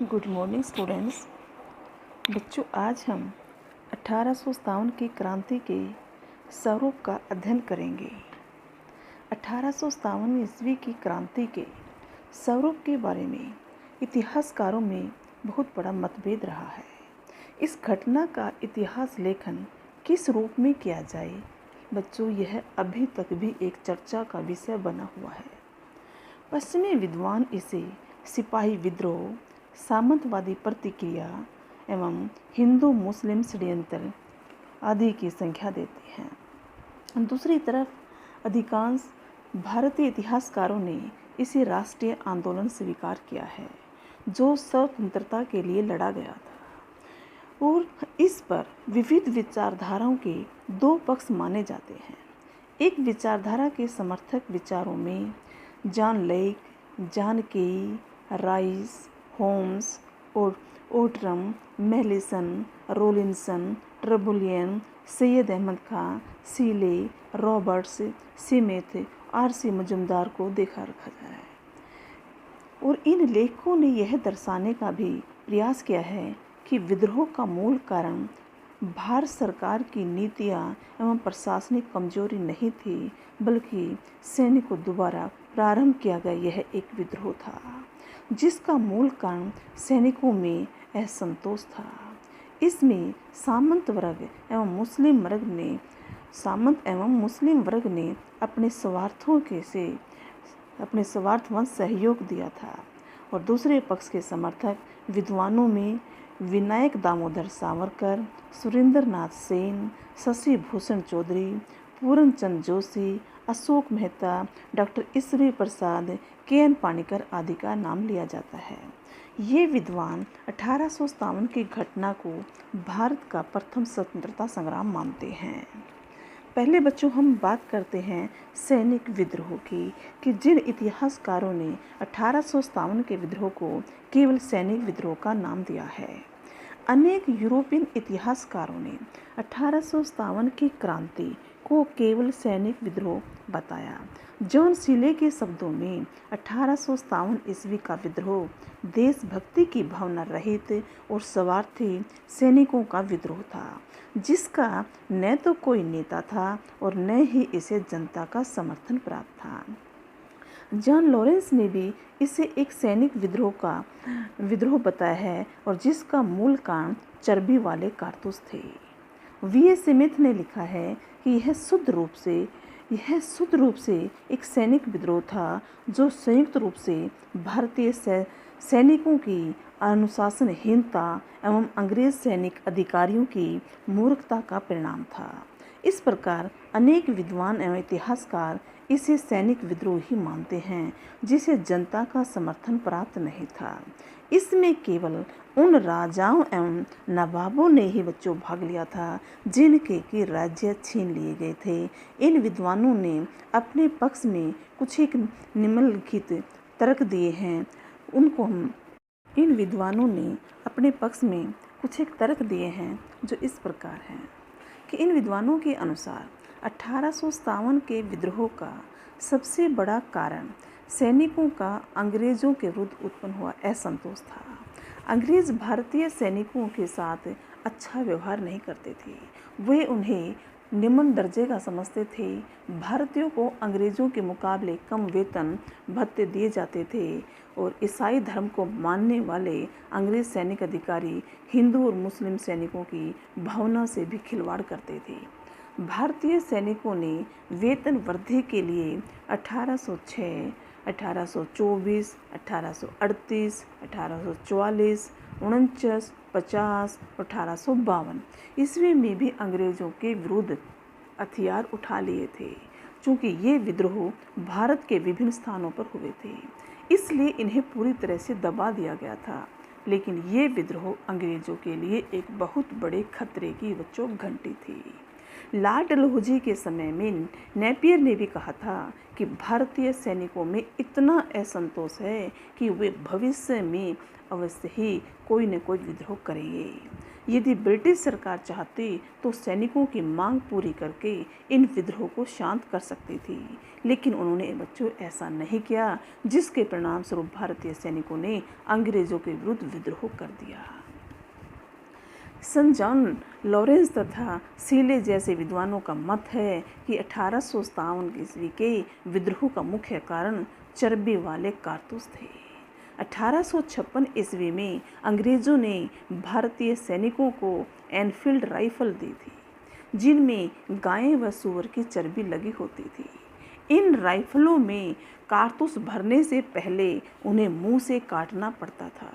Good morning students. बच्चों, आज हम 1857 की क्रांति के स्वरूप का अध्ययन करेंगे। 1857 ईस्वी की क्रांति के स्वरूप के बारे में इतिहासकारों में बहुत बड़ा मतभेद रहा है। इस घटना का इतिहास लेखन किस रूप में किया जाए, बच्चों, यह अभी तक भी एक चर्चा का विषय बना हुआ है। पश्चिमी विद्वान इसे सिपाही विद्रोह, सामंतवादी प्रतिक्रिया एवं हिंदू मुस्लिम षड्यंत्र आदि की संख्या देते हैं। दूसरी तरफ अधिकांश भारतीय इतिहासकारों ने इसे राष्ट्रीय आंदोलन स्वीकार किया है जो स्वतंत्रता के लिए लड़ा गया था, और इस पर विविध विचारधाराओं के दो पक्ष माने जाते हैं। एक विचारधारा के समर्थक विचारों में जॉन लेक, जॉन केई, राइस, होम्स, ओटरम, मेलिसन, रोलिंसन, ट्रेबुलियन, सैयद अहमद खां, सीले, रॉबर्ट्स, स्मिथ, आर.सी. मजुमदार को देखा रखा जाए। और इन लेखकों ने यह दर्शाने का भी प्रयास किया है कि विद्रोह का मूल कारण भारत सरकार की नीतियाँ एवं प्रशासनिक कमजोरी नहीं थी, बल्कि सैन्य को दोबारा प्रारंभ किया गया यह एक विद्रोह था, जिसका मूल कारण सैनिकों में असंतोष था। इसमें सामंत एवं मुस्लिम वर्ग ने अपने स्वार्थवश सहयोग दिया था, और दूसरे पक्ष के समर्थक विद्वानों में विनायक दामोदर सावरकर, सुरेंद्र नाथ सेन, शशि भूषण चौधरी, पूरनचंद जोशी, अशोक मेहता, डॉक्टर ईश्वरी प्रसाद, के.एन. पाणिकर आदि का नाम लिया जाता है। ये विद्वान 1857 की घटना को भारत का प्रथम स्वतंत्रता संग्राम मानते हैं। पहले बच्चों, हम बात करते हैं सैनिक विद्रोह की, कि जिन इतिहासकारों ने 1857 के विद्रोह को केवल सैनिक विद्रोह का नाम दिया है। अनेक यूरोपियन इतिहासकारों ने 1857 की क्रांति को केवल सैनिक विद्रोह बताया। जॉन सीले के शब्दों में 1857 ईस्वी का विद्रोह देशभक्ति की भावना रहित और स्वार्थी सैनिकों का विद्रोह था, जिसका न तो कोई नेता था और न ही इसे जनता का समर्थन प्राप्त था। जॉन लॉरेंस ने भी इसे एक सैनिक विद्रोह बताया है, और जिसका मूल कारण चर्बी वाले कारतूस थे। वी.ए. स्मिथ ने लिखा है कि यह शुद्ध रूप से एक सैनिक विद्रोह था, जो संयुक्त रूप से भारतीय सैनिकों की अनुशासनहीनता एवं अंग्रेज सैनिक अधिकारियों की मूर्खता का परिणाम था। इस प्रकार अनेक विद्वान एवं इतिहासकार इसे सैनिक विद्रोह ही मानते हैं, जिसे जनता का समर्थन प्राप्त नहीं था। इसमें केवल उन राजाओं एवं नवाबों ने ही बच्चों भाग लिया था जिनके की राज्य छीन लिए गए थे। इन विद्वानों ने अपने पक्ष में कुछ एक निम्नलिखित तर्क दिए हैं। इन विद्वानों ने अपने पक्ष में कुछ एक तर्क दिए हैं जो इस प्रकार हैं कि इन विद्वानों के अनुसार 1857 के विद्रोह का सबसे बड़ा कारण सैनिकों का अंग्रेजों के विरुद्ध उत्पन्न हुआ असंतोष था। अंग्रेज भारतीय सैनिकों के साथ अच्छा व्यवहार नहीं करते थे। वे उन्हें निम्न दर्जे का समझते थे। भारतीयों को अंग्रेजों के मुकाबले कम वेतन भत्ते दिए जाते थे, और ईसाई धर्म को मानने वाले अंग्रेज सैनिक अधिकारी हिंदू और मुस्लिम सैनिकों की भावना से भी खिलवाड़ करते थे। भारतीय सैनिकों ने वेतन वृद्धि के लिए 1806, 1824, 1838, 1844, 49, 50 और 1852 ईस्वी में भी अंग्रेजों के विरुद्ध हथियार उठा लिए थे। चूँकि ये विद्रोह भारत के विभिन्न स्थानों पर हुए थे, इसलिए इन्हें पूरी तरह से दबा दिया गया था। लेकिन ये विद्रोह अंग्रेजों के लिए एक बहुत बड़े खतरे की बच्चों घंटी थी। लॉर्ड डलहौजी के समय में नेपियर ने भी कहा था कि भारतीय सैनिकों में इतना असंतोष है कि वे भविष्य में अवश्य ही कोई न कोई विद्रोह करेंगे। यदि ब्रिटिश सरकार चाहती तो सैनिकों की मांग पूरी करके इन विद्रोह को शांत कर सकती थी, लेकिन उन्होंने बच्चों ऐसा नहीं किया, जिसके परिणाम स्वरूप भारतीय सैनिकों ने अंग्रेजों के विरुद्ध विद्रोह कर दिया। सन जॉन लॉरेंस तथा सीले जैसे विद्वानों का मत है कि 1857 ईस्वी के विद्रोह का मुख्य कारण चर्बी वाले कारतूस थे। 1856 ईस्वी में अंग्रेजों ने भारतीय सैनिकों को एनफील्ड राइफल दी थी, जिनमें गाय व सूअर की चर्बी लगी होती थी। इन राइफलों में कारतूस भरने से पहले उन्हें मुंह से काटना पड़ता था,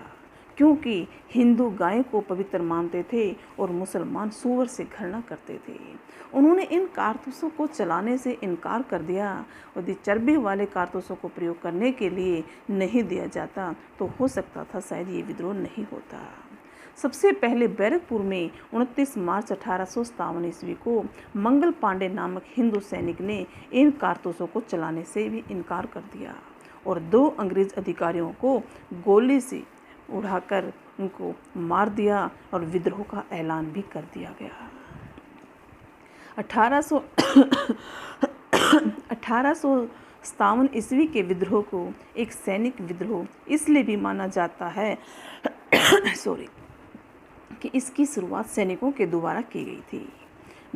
क्योंकि हिंदू गाय को पवित्र मानते थे और मुसलमान सूअर से घृणा करते थे। उन्होंने इन कारतूसों को चलाने से इनकार कर दिया। यदि चर्बी वाले कारतूसों को प्रयोग करने के लिए नहीं दिया जाता तो हो सकता था शायद ये विद्रोह नहीं होता। सबसे पहले बैरकपुर में 29 मार्च 1857 ईस्वी को मंगल पांडे नामक हिंदू सैनिक ने इन कारतूसों को चलाने से भी इनकार कर दिया और 2 अंग्रेज अधिकारियों को गोली से उड़ाकर उनको मार दिया और विद्रोह का ऐलान भी कर दिया गया। 1857 ईस्वी के विद्रोह को एक सैनिक विद्रोह इसलिए भी माना जाता है कि इसकी शुरुआत सैनिकों के द्वारा की गई थी।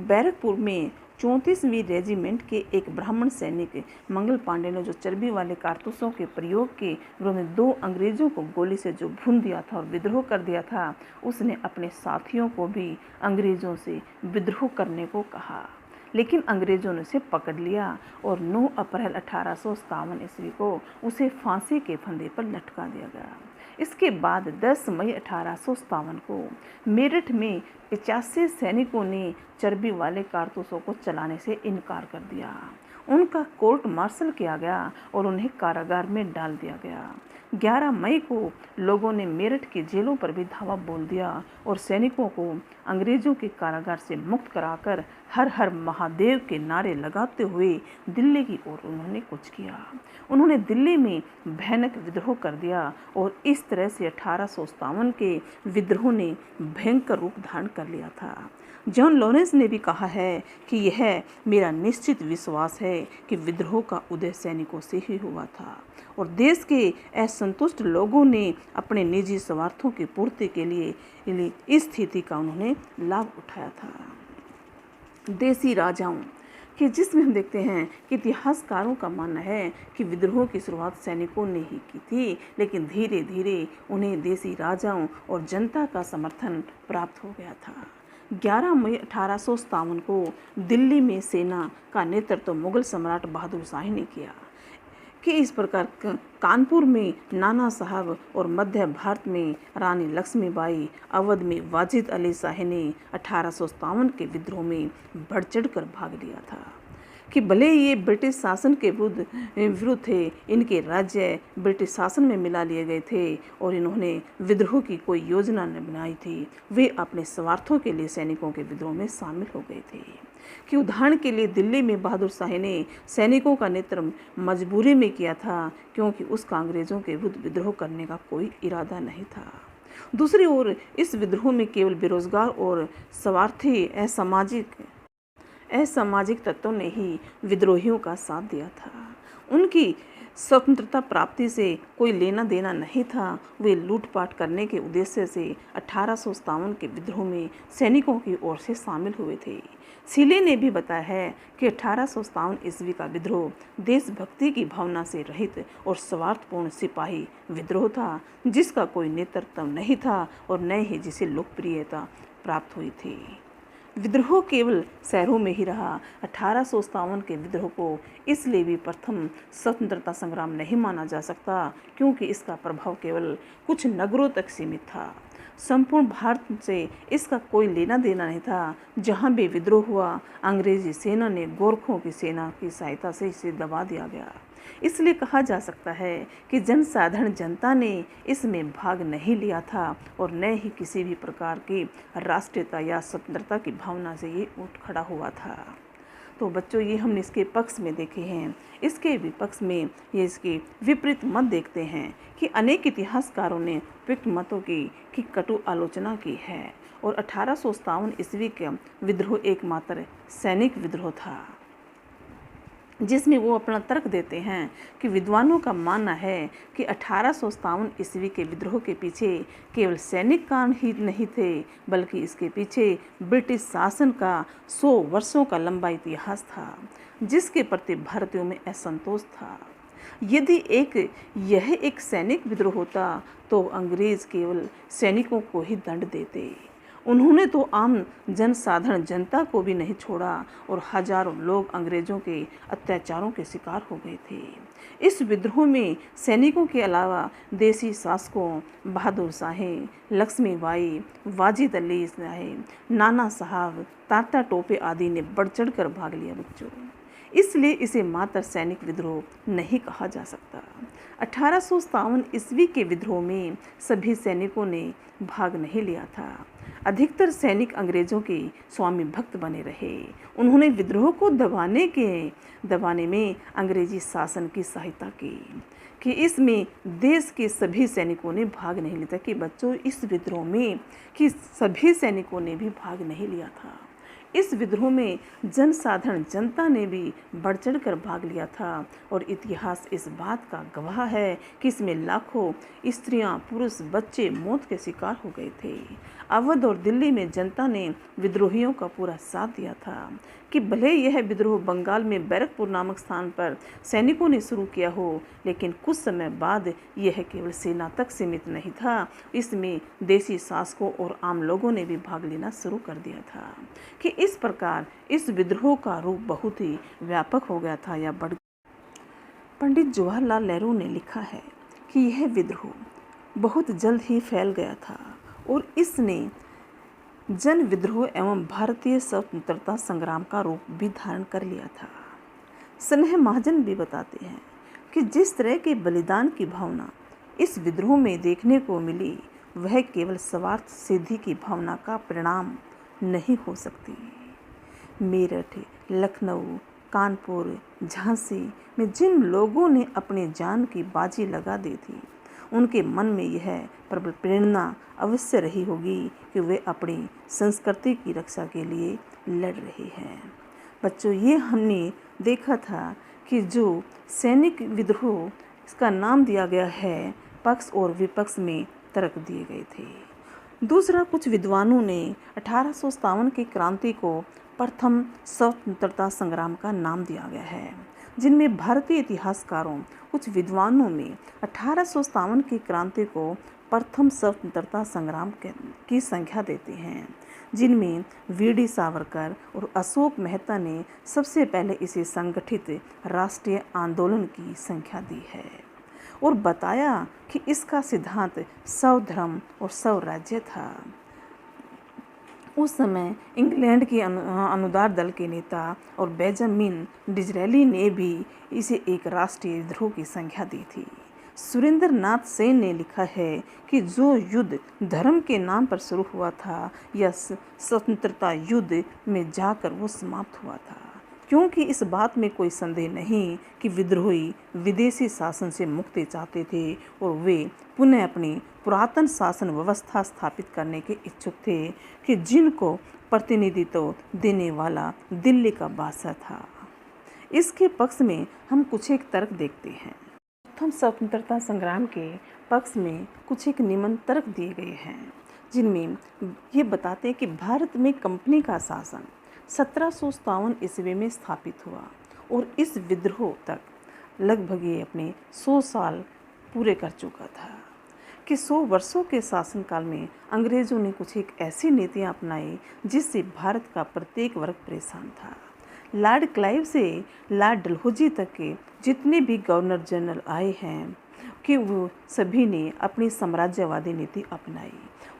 बैरकपुर में 34वीं रेजिमेंट के एक ब्राह्मण सैनिक मंगल पांडे ने जो चर्बी वाले कारतूसों के प्रयोग के विरोध में 2 अंग्रेजों को गोली से जो भून दिया था और विद्रोह कर दिया था, उसने अपने साथियों को भी अंग्रेजों से विद्रोह करने को कहा, लेकिन अंग्रेजों ने उसे पकड़ लिया और 9 अप्रैल 1857 ईस्वी को उसे फांसी के फंदे पर लटका दिया गया। इसके बाद 10 मई 1857 को मेरठ में 85 सैनिकों ने चर्बी वाले कारतूसों को चलाने से इनकार कर दिया। उनका कोर्ट मार्शल किया गया और उन्हें कारागार में डाल दिया गया। 11 मई को लोगों ने मेरठ की जेलों पर भी धावा बोल दिया और सैनिकों को अंग्रेजों के कारागार से मुक्त कराकर हर हर महादेव के नारे लगाते हुए दिल्ली की ओर उन्होंने कूच किया। उन्होंने दिल्ली में भयानक विद्रोह कर दिया और इस तरह से 1857 के विद्रोह ने भयंकर रूप धारण कर लिया था। जॉन लॉरेंस ने भी कहा है कि यह मेरा निश्चित विश्वास है कि विद्रोह का उदय सैनिकों से ही हुआ था और देश के असंतुष्ट लोगों ने अपने निजी स्वार्थों की पूर्ति के लिए इस स्थिति का उन्होंने लाभ उठाया था। देसी राजाओं कि जिसमें हम देखते हैं कि इतिहासकारों का मानना है कि विद्रोह की शुरुआत सैनिकों ने ही की थी, लेकिन धीरे धीरे उन्हें देसी राजाओं और जनता का समर्थन प्राप्त हो गया था। 11 मई 1857 को दिल्ली में सेना का नेतृत्व मुगल सम्राट बहादुर शाही ने किया कि इस प्रकार कानपुर में नाना साहब और मध्य भारत में रानी लक्ष्मीबाई, अवध में वाजिद अली शाही ने 1857 के विद्रोह में बढ़ चढ़कर भाग लिया था कि भले ये ब्रिटिश शासन के विरुद्ध थे, इनके राज्य ब्रिटिश शासन में मिला लिए गए थे और इन्होंने विद्रोह की कोई योजना न बनाई थी। वे अपने स्वार्थों के लिए सैनिकों के विद्रोह में शामिल हो गए थे। कि उदाहरण के लिए दिल्ली में बहादुर शाही ने सैनिकों का नेतृत्व मजबूरी में किया था, क्योंकि उसका अंग्रेजों के विरुद्ध विद्रोह करने का कोई इरादा नहीं था। दूसरी ओर इस विद्रोह में केवल बेरोजगार और स्वार्थी असामाजिक तत्वों ने ही विद्रोहियों का साथ दिया था। उनकी स्वतंत्रता प्राप्ति से कोई लेना देना नहीं था। वे लूटपाट करने के उद्देश्य से 1857 के विद्रोह में सैनिकों की ओर से शामिल हुए थे। सीले ने भी बताया है कि 1857 ईस्वी का विद्रोह देशभक्ति की भावना से रहित और स्वार्थपूर्ण सिपाही विद्रोह था, जिसका कोई नेतृत्व नहीं था और न ही जिसे लोकप्रियता प्राप्त हुई थी। विद्रोह केवल शहरों में ही रहा। 1857 के विद्रोह को इसलिए भी प्रथम स्वतंत्रता संग्राम नहीं माना जा सकता, क्योंकि इसका प्रभाव केवल कुछ नगरों तक सीमित था। संपूर्ण भारत से इसका कोई लेना देना नहीं था। जहां भी विद्रोह हुआ, अंग्रेजी सेना ने गोरखों की सेना की सहायता से इसे दबा दिया गया। इसलिए कहा जा सकता है कि जनसाधारण जनता ने इसमें भाग नहीं लिया था और न ही किसी भी प्रकार की राष्ट्रीयता या स्वतंत्रता की भावना से ये उठ खड़ा हुआ था। तो बच्चों ये हमने इसके पक्ष में देखे हैं। इसके विपक्ष में ये इसके विपरीत मत देखते हैं कि अनेक इतिहासकारों ने उपयुक्त मतों की कटु आलोचना की है और 1857 ईस्वी का विद्रोह एकमात्र सैनिक विद्रोह था, जिसमें वो अपना तर्क देते हैं कि विद्वानों का मानना है कि 1857 ईस्वी के विद्रोह के पीछे केवल सैनिक कारण ही नहीं थे, बल्कि इसके पीछे ब्रिटिश शासन का 100 वर्षों का लंबा इतिहास था, जिसके प्रति भारतीयों में असंतोष था। यदि यह एक सैनिक विद्रोह होता तो अंग्रेज केवल सैनिकों को ही दंड देते। उन्होंने तो आम जनसाधारण जनता को भी नहीं छोड़ा और हजारों लोग अंग्रेजों के अत्याचारों के शिकार हो गए थे। इस विद्रोह में सैनिकों के अलावा देसी शासकों बहादुर शाह, लक्ष्मीबाई, वाजिद अली शाह, नाना साहब, तात्या टोपे आदि ने बढ़ चढ़ कर भाग लिया बच्चों। इसलिए इसे मात्र सैनिक विद्रोह नहीं कहा जा सकता। 1857 ईस्वी के विद्रोह में सभी सैनिकों ने भाग नहीं लिया था। अधिकतर सैनिक अंग्रेजों के स्वामी भक्त बने रहे। उन्होंने विद्रोह को दबाने में अंग्रेजी शासन की सहायता की कि इसमें देश के सभी सैनिकों ने भाग नहीं लिया था। कि बच्चों इस विद्रोह में कि सभी सैनिकों ने भी भाग नहीं लिया था। इस विद्रोह में जनसाधारण जनता ने भी बढ़ चढ़ कर भाग लिया था और इतिहास इस बात का गवाह है कि इसमें लाखों स्त्रियां, पुरुष, बच्चे मौत के शिकार हो गए थे। अवध और दिल्ली में जनता ने विद्रोहियों का पूरा साथ दिया था कि भले यह विद्रोह बंगाल में बैरकपुर नामक स्थान पर सैनिकों ने शुरू किया हो, लेकिन कुछ समय बाद यह केवल सेना तक सीमित नहीं था। इसमें देसी शासकों और आम लोगों ने भी भाग लेना शुरू कर दिया था कि इस प्रकार इस विद्रोह का रूप बहुत ही व्यापक हो गया था या बढ़। पंडित जवाहरलाल नेहरू ने लिखा है कि यह विद्रोह बहुत जल्द ही फैल गया था और इसने जन विद्रोह एवं भारतीय स्वतंत्रता संग्राम का रूप भी धारण कर लिया था। स्नेह महाजन भी बताते हैं कि जिस तरह के बलिदान की भावना इस विद्रोह में देखने को मिली, वह केवल स्वार्थ सिद्धि की भावना का परिणाम नहीं हो सकती। मेरठ, लखनऊ, कानपुर, झांसी में जिन लोगों ने अपनी जान की बाजी लगा दी थी, उनके मन में यह प्रबल प्रेरणा अवश्य रही होगी कि वे अपनी संस्कृति की रक्षा के लिए लड़ रहे हैं। बच्चों, ये हमने देखा था कि जो सैनिक विद्रोह इसका नाम दिया गया है, पक्ष और विपक्ष में तर्क दिए गए थे। दूसरा, कुछ विद्वानों ने 1857 की क्रांति को प्रथम स्वतंत्रता संग्राम का नाम दिया गया है, जिनमें भारतीय इतिहासकारों कुछ विद्वानों में 1857 की क्रांति को प्रथम स्वतंत्रता संग्राम की संख्या देते हैं, जिनमें वीडी सावरकर और अशोक मेहता ने सबसे पहले इसे संगठित राष्ट्रीय आंदोलन की संख्या दी है और बताया कि इसका सिद्धांत स्वधर्म और स्वराज्य था। उस समय इंग्लैंड के अनुदार दल के नेता और बेंजामिन डिज़रेली ने भी इसे एक राष्ट्रीय विद्रोह की संख्या दी थी। सुरेंद्र नाथ सेन ने लिखा है कि जो युद्ध धर्म के नाम पर शुरू हुआ था, यह स्वतंत्रता युद्ध में जाकर वो समाप्त हुआ था, क्योंकि इस बात में कोई संदेह नहीं कि विद्रोही विदेशी शासन से मुक्ति चाहते थे और वे पुनः अपनी पुरातन शासन व्यवस्था स्थापित करने के इच्छुक थे कि जिनको प्रतिनिधित्व देने वाला दिल्ली का बादशाह था। इसके पक्ष में हम कुछ एक तर्क देखते हैं। प्रथम स्वतंत्रता संग्राम के पक्ष में कुछ एक निम्न तर्क दिए गए हैं, जिनमें ये बताते हैं कि भारत में कंपनी का शासन 1757 ईस्वी में स्थापित हुआ और इस विद्रोह तक लगभग ये अपने 100 साल पूरे कर चुका था कि 100 वर्षों के शासनकाल में अंग्रेज़ों ने कुछ एक ऐसी नीतियाँ अपनाई जिससे भारत का प्रत्येक वर्ग परेशान था। लॉर्ड क्लाइव से लॉर्ड डलहौजी तक के जितने भी गवर्नर जनरल आए हैं कि वो सभी ने अपनी साम्राज्यवादी नीति अपनाई।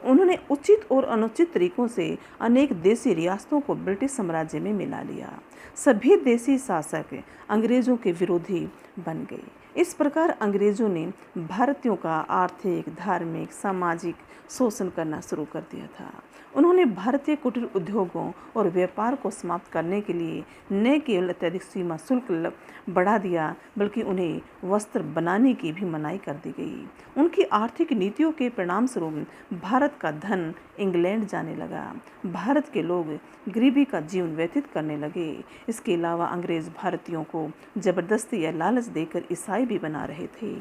उन्होंने उचित और अनुचित तरीकों से अनेक देशी रियासतों को ब्रिटिश साम्राज्य में मिला लिया। सभी देशी शासक अंग्रेज़ों के विरोधी बन गए। इस प्रकार अंग्रेज़ों ने भारतीयों का आर्थिक, धार्मिक, सामाजिक शोषण करना शुरू कर दिया था। उन्होंने भारतीय कुटीर उद्योगों और व्यापार को समाप्त करने के लिए न केवल अत्यधिक सीमा शुल्क बढ़ा दिया, बल्कि उन्हें वस्त्र बनाने की भी मनाही कर दी गई। उनकी आर्थिक नीतियों के परिणाम स्वरूप भारत का धन इंग्लैंड जाने लगा। भारत के लोग गरीबी का जीवन व्यतीत करने लगे। इसके अलावा अंग्रेज भारतीयों को जबरदस्ती या लालच देकर ईसाई भी बना रहे थे।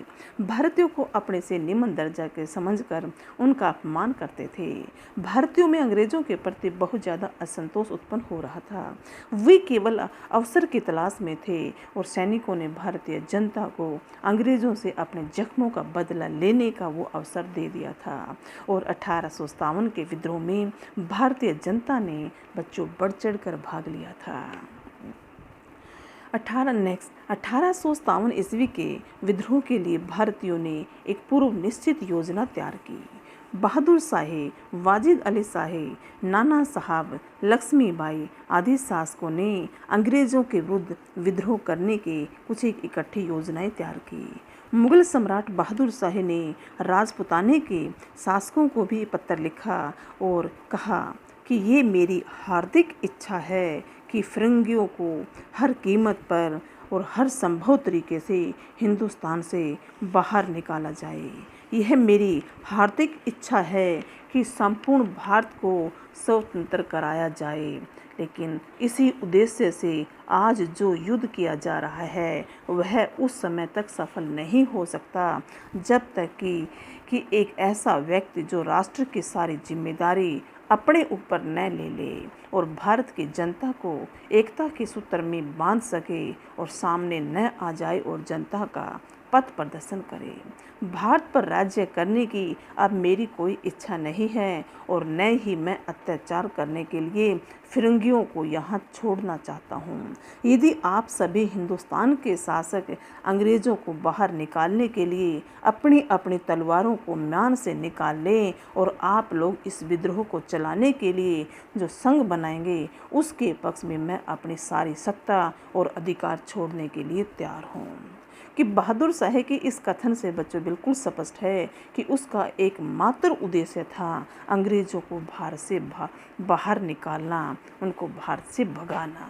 भारतीयों को अपने से निम्न दर्जा के समझकर उनका अपमान करते थे। भारतीयों में अंग्रेजों के प्रति बहुत ज़्यादा असंतोष उत्पन्न हो रहा था। वे केवल अवसर की तलाश में थे और सैनिकों ने भारतीय जनता को अंग्रेजों से अपने जख्मों का बदला लेने का वो अवसर दे दिया था। और 1857 के विद्रोह में भारतीय जनता ने बच्चों बढ़ चढ़ कर भाग लिया था। 1857 ईस्वी के विद्रोह के लिए भारतीयों ने एक पूर्व निश्चित योजना तैयार की। बहादुर शाही, वाजिद अली शाही, नाना साहब, लक्ष्मीबाई आदि शासकों ने अंग्रेजों के विरुद्ध विद्रोह करने के कुछ एक इकट्ठी योजनाएं तैयार की। मुगल सम्राट बहादुर शाही ने राजपुताने के शासकों को भी पत्र लिखा और कहा कि ये मेरी हार्दिक इच्छा है कि फिरंगियों को हर कीमत पर और हर संभव तरीके से हिंदुस्तान से बाहर निकाला जाए। यह मेरी हार्दिक इच्छा है कि संपूर्ण भारत को स्वतंत्र कराया जाए। लेकिन इसी उद्देश्य से आज जो युद्ध किया जा रहा है वह उस समय तक सफल नहीं हो सकता जब तक कि एक ऐसा व्यक्ति जो राष्ट्र की सारी जिम्मेदारी अपने ऊपर न ले ले और भारत की जनता को एकता के सूत्र में बांध सके और सामने न आ जाए और जनता का पथ प्रदर्शन करे। भारत पर राज्य करने की अब मेरी कोई इच्छा नहीं है और न ही मैं अत्याचार करने के लिए फिरंगियों को यहाँ छोड़ना चाहता हूँ। यदि आप सभी हिंदुस्तान के शासक अंग्रेज़ों को बाहर निकालने के लिए अपनी अपनी तलवारों को म्यान से निकाल लें और आप लोग इस विद्रोह को चलाने के लिए जो संघ बनाएंगे उसके पक्ष में मैं अपनी सारी सत्ता और अधिकार छोड़ने के लिए तैयार हूँ। कि बहादुर शाह के इस कथन से बच्चों बिल्कुल स्पष्ट है कि उसका एकमात्र उद्देश्य था अंग्रेज़ों को भारत से बाहर निकालना, उनको भारत से भगाना।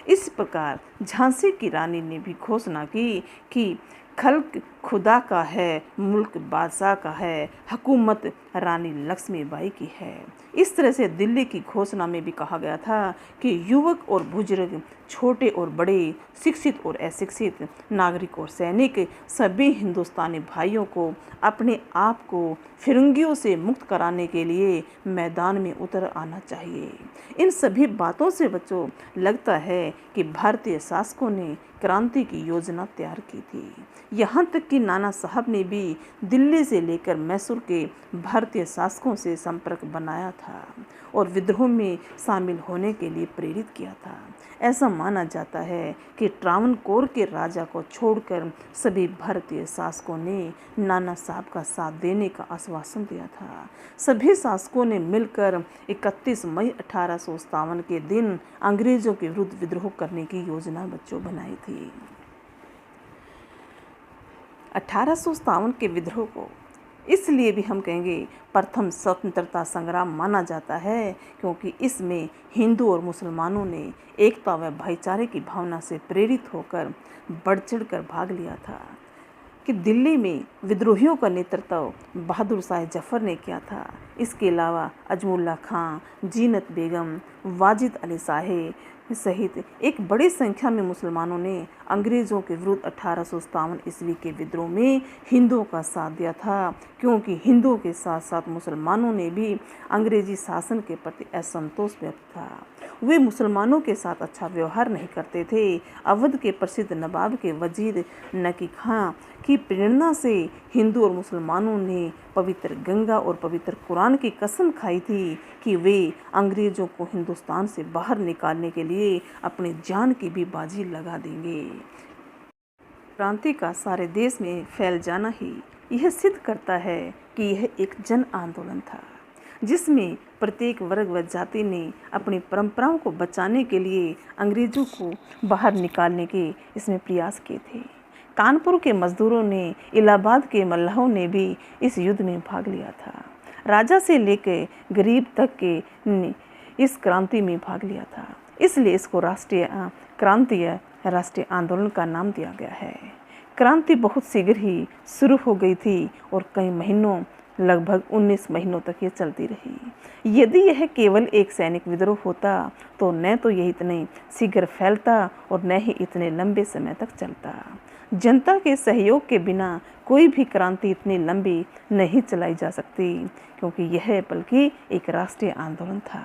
इस प्रकार झांसी की रानी ने भी घोषणा की कि खल्क खुदा का है, मुल्क बादशाह का है, हुकूमत रानी लक्ष्मीबाई की है। इस तरह से दिल्ली की घोषणा में भी कहा गया था कि युवक और बुजुर्ग, छोटे और बड़े, शिक्षित और अशिक्षित, नागरिक और सैनिक सभी हिंदुस्तानी भाइयों को अपने आप को फिरंगियों से मुक्त कराने के लिए मैदान में उतर आना चाहिए। इन सभी बातों से बच्चों लगता है कि भारतीय शासकों ने क्रांति की योजना तैयार की थी। यहाँ तक कि नाना साहब ने भी दिल्ली से लेकर मैसूर के भारतीय शासकों से संपर्क बनाया था और विद्रोह में शामिल होने के लिए प्रेरित किया था। ऐसा माना जाता है कि ट्रावनकोर के राजा को छोड़कर सभी भारतीय शासकों ने नाना साहब का साथ देने का आश्वासन दिया था। सभी शासकों ने मिलकर 31 मई 1857 के दिन अंग्रेजों के विरुद्ध विद्रोह करने की योजना बच्चों बनाई थी। 1857 के विद्रोह को इसलिए भी हम कहेंगे प्रथम स्वतंत्रता संग्राम माना जाता है क्योंकि इसमें हिंदू और मुसलमानों ने एकता व भाईचारे की भावना से प्रेरित होकर बढ़ चढ़कर भाग लिया था। कि दिल्ली में विद्रोहियों का नेतृत्व बहादुर शाह जफर ने किया था। इसके अलावा अजमुल्ला खां, जीनत बेगम, वाजिद अली शाह सहित एक बड़ी संख्या में मुसलमानों ने अंग्रेज़ों के विरुद्ध 1857 ईस्वी के विद्रोह में हिंदुओं का साथ दिया था क्योंकि हिंदुओं के साथ साथ मुसलमानों ने भी अंग्रेजी शासन के प्रति असंतोष व्यक्त था। वे मुसलमानों के साथ अच्छा व्यवहार नहीं करते थे। अवध के प्रसिद्ध नवाब के वजीर नकी खां की प्रेरणा से हिंदू और मुसलमानों ने पवित्र गंगा और पवित्र कुरान की कसम खाई थी कि वे अंग्रेज़ों को हिंदुस्तान से बाहर निकालने के लिए अपनी जान की भी बाजी लगा देंगे। क्रांति का सारे देश में फैल जाना ही यह सिद्ध करता है कि यह एक जन आंदोलन था जिसमें प्रत्येक वर्ग व जाति ने अपनी परंपराओं को बचाने के लिए अंग्रेज़ों को बाहर निकालने के इसमें प्रयास किए थे। कानपुर के मजदूरों ने, इलाहाबाद के मल्लाहों ने भी इस युद्ध में भाग लिया था। राजा से लेकर गरीब तक के ने इस क्रांति में भाग लिया था। इसलिए इसको राष्ट्रीय क्रांति या राष्ट्रीय आंदोलन का नाम दिया गया है। क्रांति बहुत शीघ्र ही शुरू हो गई थी और कई महीनों, लगभग 19 महीनों तक ये चलती रही। यदि यह केवल एक सैनिक विद्रोह होता तो न तो यह इतने शीघ्र फैलता और न ही इतने लंबे समय तक चलता। जनता के सहयोग के बिना कोई भी क्रांति इतनी लंबी नहीं चलाई जा सकती, क्योंकि यह बल्कि एक राष्ट्रीय आंदोलन था।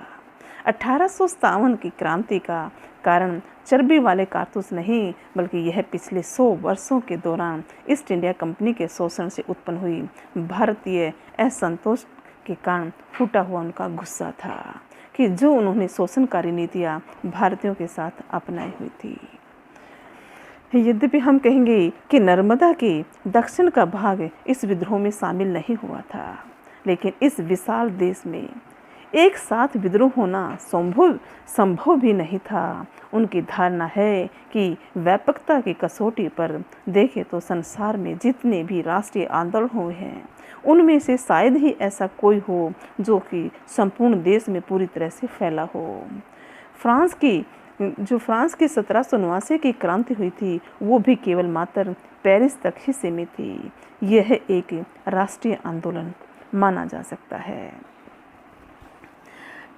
1857 की क्रांति का कारण चर्बी वाले कारतूस नहीं, बल्कि यह पिछले 100 वर्षों के दौरान ईस्ट इंडिया कंपनी के शोषण से उत्पन्न हुई भारतीय असंतोष के कारण फूटा हुआ उनका गुस्सा था कि जो उन्होंने शोषणकारी नीतियां भारतीयों के साथ अपनाई हुई थी। यद्यपि हम कहेंगे कि नर्मदा के दक्षिण का भाग इस विद्रोह में शामिल नहीं हुआ था, लेकिन इस विशाल देश में एक साथ विद्रोह होना संभव भी नहीं था। उनकी धारणा है कि व्यापकता की कसौटी पर देखें तो संसार में जितने भी राष्ट्रीय आंदोलन हुए हैं, उनमें से शायद ही ऐसा कोई हो जो कि संपूर्ण देश में पूरी तरह से फैला हो। फ्रांस की 1789 की क्रांति हुई थी, वो भी केवल मात्र पेरिस तक ही सीमित थी। यह एक राष्ट्रीय आंदोलन माना जा सकता है।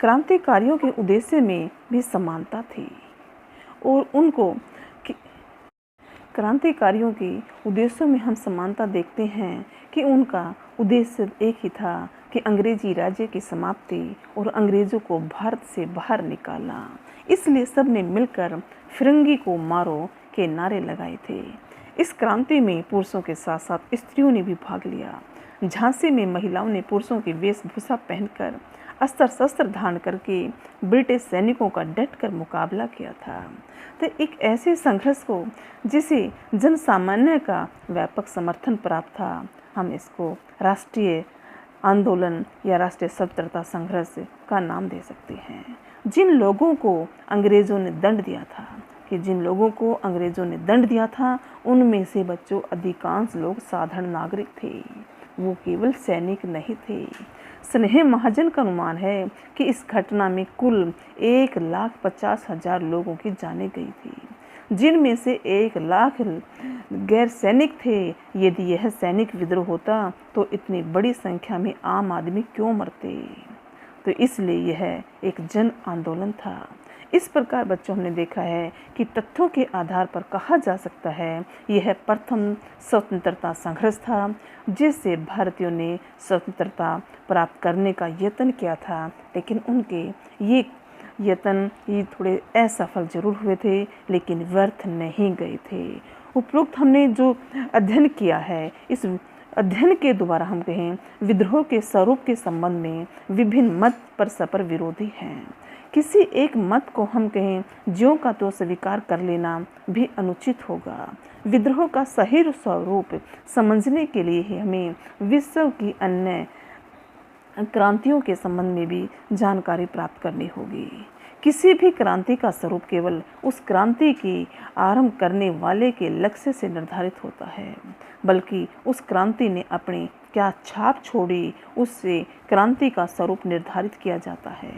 क्रांतिकारियों के उद्देश्य में भी समानता थी और क्रांतिकारियों के उद्देश्यों में हम समानता देखते हैं कि उनका उद्देश्य एक ही था कि अंग्रेजी राज्य की समाप्ति और अंग्रेज़ों को भारत से बाहर निकालना। इसलिए सब ने मिलकर फिरंगी को मारो के नारे लगाए थे। इस क्रांति में पुरुषों के साथ साथ स्त्रियों ने भी भाग लिया। झांसी में महिलाओं ने पुरुषों की वेशभूषा पहनकर अस्त्र शस्त्र धारण करके ब्रिटिश सैनिकों का डटकर मुकाबला किया था। तो एक ऐसे संघर्ष को जिसे जन सामान्य का व्यापक समर्थन प्राप्त था, हम इसको राष्ट्रीय आंदोलन या राष्ट्रीय स्वतंत्रता संघर्ष का नाम दे सकते हैं। जिन लोगों को अंग्रेज़ों ने दंड दिया था उनमें से बच्चों अधिकांश लोग साधारण नागरिक थे, वो केवल सैनिक नहीं थे। स्नेह महाजन का अनुमान है कि इस घटना में कुल 1,50,000 लोगों की जानें गई थी, जिनमें से 1 लाख गैर सैनिक थे। यदि यह सैनिक विद्रोह होता तो इतनी बड़ी संख्या में आम आदमी क्यों मरते? तो इसलिए यह एक जन आंदोलन था। इस प्रकार बच्चों हमने देखा है कि तथ्यों के आधार पर कहा जा सकता है यह प्रथम स्वतंत्रता संघर्ष था, जिससे भारतीयों ने स्वतंत्रता प्राप्त करने का यत्न किया था। लेकिन उनके ये यत्न थोड़े असफल जरूर हुए थे, लेकिन व्यर्थ नहीं गए थे। उपरोक्त हमने जो अध्ययन किया है, इस अध्ययन के द्वारा हम कहें विद्रोह के स्वरूप के संबंध में विभिन्न मत परस्पर विरोधी हैं। किसी एक मत को हम कहें ज्यों का तो स्वीकार कर लेना भी अनुचित होगा। विद्रोह का सही स्वरूप समझने के लिए ही हमें विश्व की अन्य क्रांतियों के संबंध में भी जानकारी प्राप्त करनी होगी। किसी भी क्रांति का स्वरूप केवल उस क्रांति की आरंभ करने वाले के लक्ष्य से निर्धारित होता है, बल्कि उस क्रांति ने अपनी क्या छाप छोड़ी, उससे क्रांति का स्वरूप निर्धारित किया जाता है।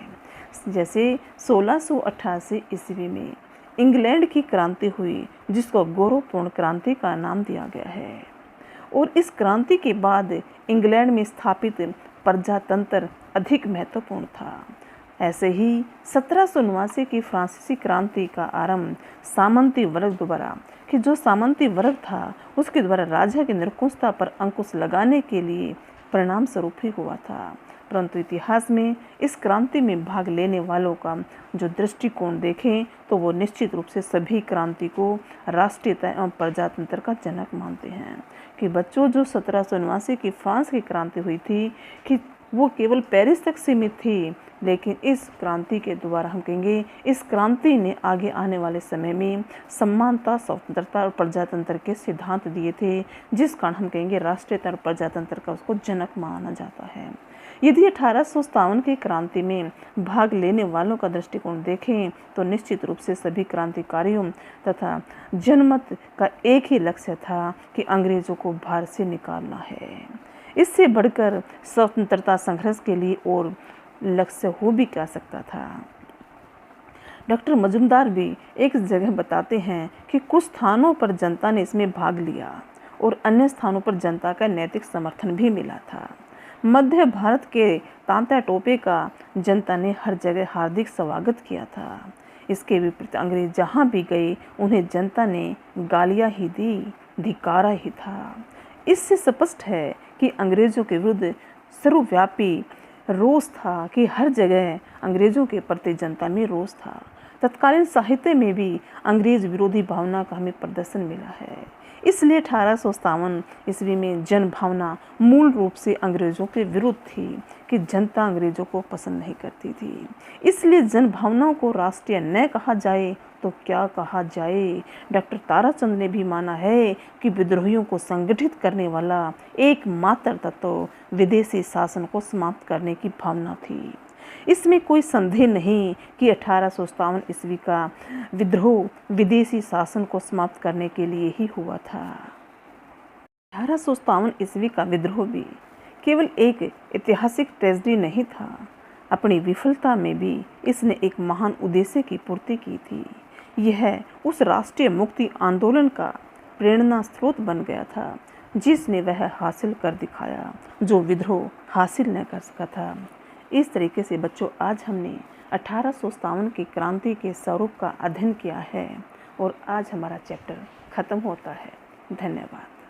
जैसे 1688 ईस्वी में इंग्लैंड की क्रांति हुई, जिसको गौरवपूर्ण क्रांति का नाम दिया गया है, और इस क्रांति के बाद इंग्लैंड में स्थापित प्रजातंत्र अधिक महत्वपूर्ण था। ऐसे ही 1789 की फ्रांसीसी क्रांति का आरंभ सामंती वर्ग द्वारा, कि जो सामंती वर्ग था उसके द्वारा राजा की निरंकुशता पर अंकुश लगाने के लिए परिणाम स्वरूप ही हुआ था। परंतु इतिहास में इस क्रांति में भाग लेने वालों का जो दृष्टिकोण देखें तो वो निश्चित रूप से सभी क्रांति को राष्ट्रीयता एवं प्रजातंत्र का जनक मानते हैं। कि बच्चों जो 1789 की फ्रांस की क्रांति हुई थी कि वो केवल पेरिस तक सीमित थी, लेकिन इस क्रांति के द्वारा हम कहेंगे इस क्रांति ने आगे आने वाले समय में समानता, स्वतंत्रता और प्रजातंत्र के सिद्धांत दिए थे, जिस कारण हम कहेंगे राष्ट्रीयता और प्रजातंत्र का उसको जनक माना जाता है। यदि 1857 की क्रांति में भाग लेने वालों का दृष्टिकोण देखें तो निश्चित रूप से सभी क्रांतिकारियों तथा जनमत का एक ही लक्ष्य था कि अंग्रेजों को भारत से निकालना है। इससे बढ़कर स्वतंत्रता संघर्ष के लिए और लक्ष्य हो भी क्या सकता था। डॉक्टर मजुमदार भी एक जगह बताते हैं कि कुछ स्थानों पर जनता ने इसमें भाग लिया और अन्य स्थानों पर जनता का नैतिक समर्थन भी मिला था। मध्य भारत के तांता टोपे का जनता ने हर जगह हार्दिक स्वागत किया था। इसके विपरीत अंग्रेज जहाँ भी गए उन्हें जनता ने गालियाँ ही दी, धिक्कारा ही था। इससे स्पष्ट है कि अंग्रेजों के विरुद्ध सर्वव्यापी रोष था कि हर जगह अंग्रेजों के प्रति जनता में रोष था। तत्कालीन साहित्य में भी अंग्रेज विरोधी भावना का हमें प्रदर्शन मिला है। इसलिए 1857 ईस्वी में जन भावना मूल रूप से अंग्रेजों के विरुद्ध थी कि जनता अंग्रेजों को पसंद नहीं करती थी। इसलिए जन भावनाओं को राष्ट्रीय न कहा जाए तो क्या कहा जाए। डॉक्टर ताराचंद ने भी माना है कि विद्रोहियों को संगठित करने वाला एकमात्र तत्व विदेशी शासन को समाप्त करने की भावना थी। इसमें कोई संदेह नहीं कि 1857 ईस्वी का विद्रोह विदेशी शासन को समाप्त करने के लिए ही हुआ था। 1857 ईस्वी का विद्रोह भी केवल एक ऐतिहासिक ट्रेजेडी नहीं था। अपनी विफलता में भी इसने एक महान उद्देश्य की पूर्ति की थी। यह उस राष्ट्रीय मुक्ति आंदोलन का प्रेरणा स्रोत बन गया था जिसने वह हासिल कर दिखाया जो विद्रोह हासिल न कर सका था। इस तरीके से बच्चों आज हमने 1857 की क्रांति के स्वरूप का अध्ययन किया है और आज हमारा चैप्टर खत्म होता है। धन्यवाद।